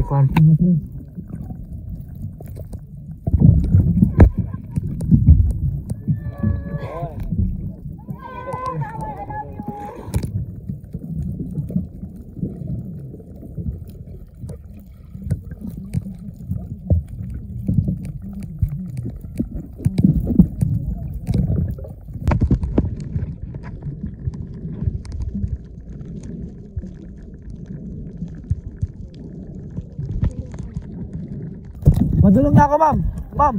kwarto na to. Madulong na ako, ma'am. Ma'am.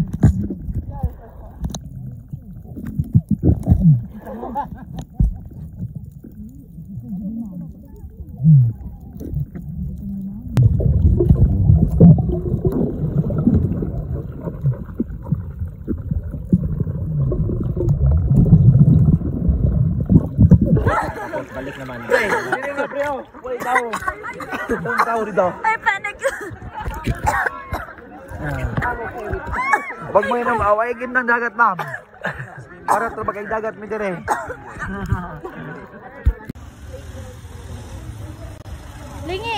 Balik naman. Hindi nga, pre. Wait, tao. Itong tao dito. Ay, panic. Huwag mo yun ang awagin ng dagat, ma'am. Para ito magay dagat mi dire. Lingi.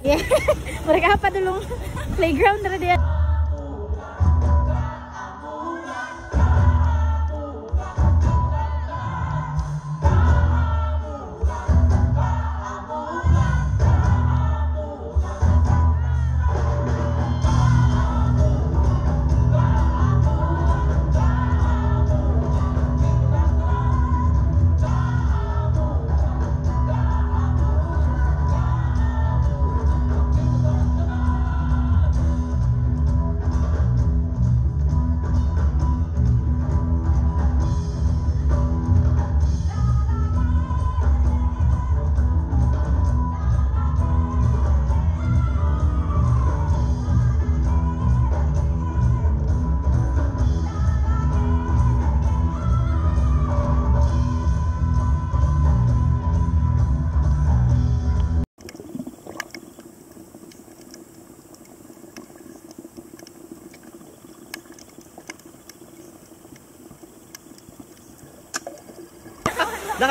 Yeah. Mereka apa dulu playground dari dia.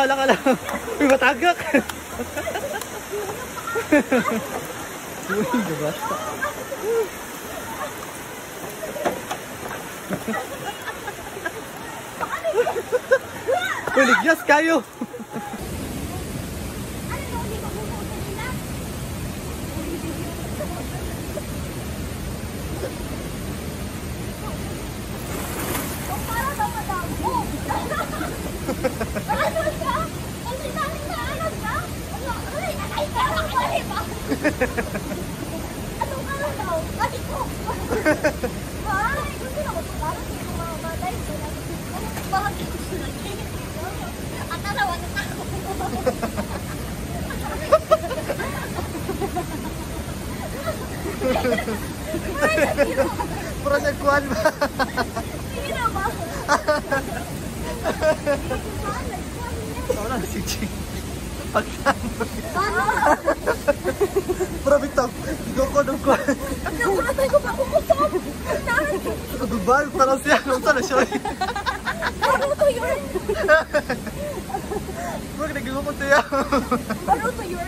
Laka. Uy, matagak. Uy, gabasta. Uy, ligyas kayo. Pura nagkuhan ba? Wala si Ching. Pagtambay. Pura bitag. Ikaw ko nung kuhan. Nakulatay ko pa ako kusap. Dubai, parang siya. Nung sana siya. Ano to yun? Pura nagigumot niya. Ano to yun?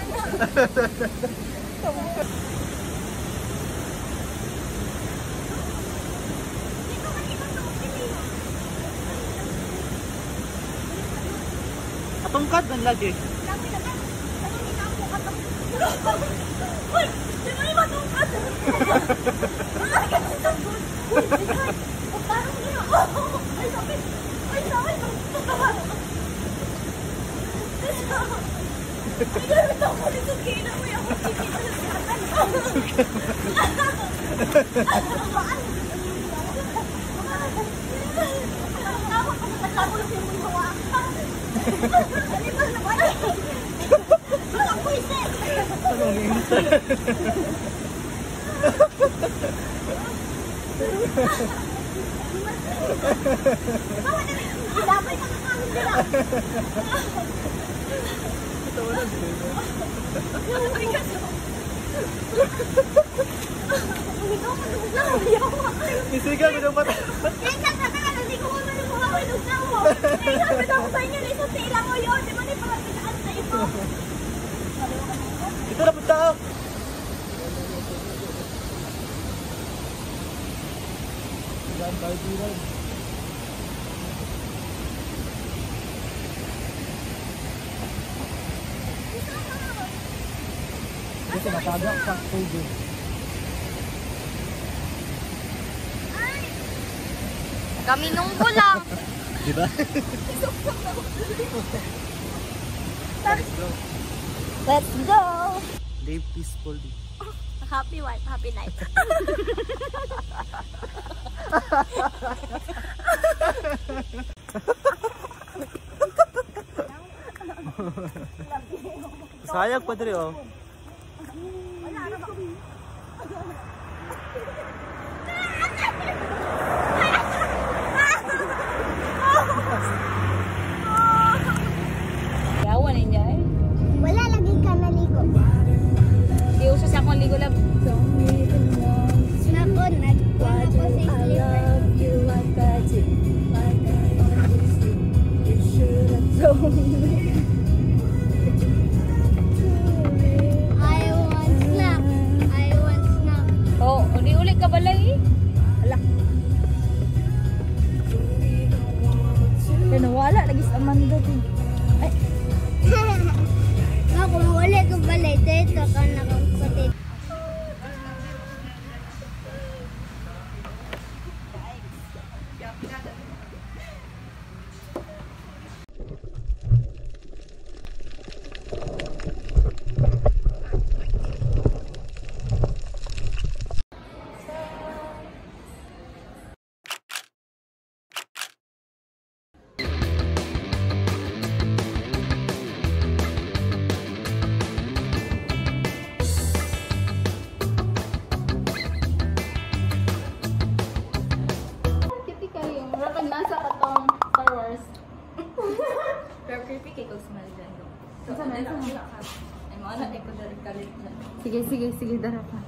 Tungkad man lagi. Uy! Di ba yung matungkad? Ay, kasi sa good. Uy, parang yun ako. Ay, sakit. Ay, sakit. Ay, gamit ako nito. Kina mo yung ako. Isigaw ko ng mata. Hindi ko naman yung mga winog na mo. Sabi ako sa inyo, isa sa ilang mo yun. Di ba ni pangapitaan sa ito? Kasi nakaga sa tubig. Kami nunggo lang. Diba? Let's go. Live peacefully. Happy wife, happy night. Sayang pa diri oh. Yawa ninyo eh. Wala lagi ka naligo. Di uso sa akong ligo lab. Nako, nagkuhan ako sa slipper. I want snack. I want snack. Oh, uli-uli ka balay eh. Ala. Pero wala lagi sa Amanda din. Ay, Nga, kung wala ka balay, dito ka nakakapatid. creepy kayo. Mura pag nasa ka tong Star Wars. Pero creepy kayo kung smell dyan. So, ano na ay mga anak ko dali kalit dyan. Sige, dara pa.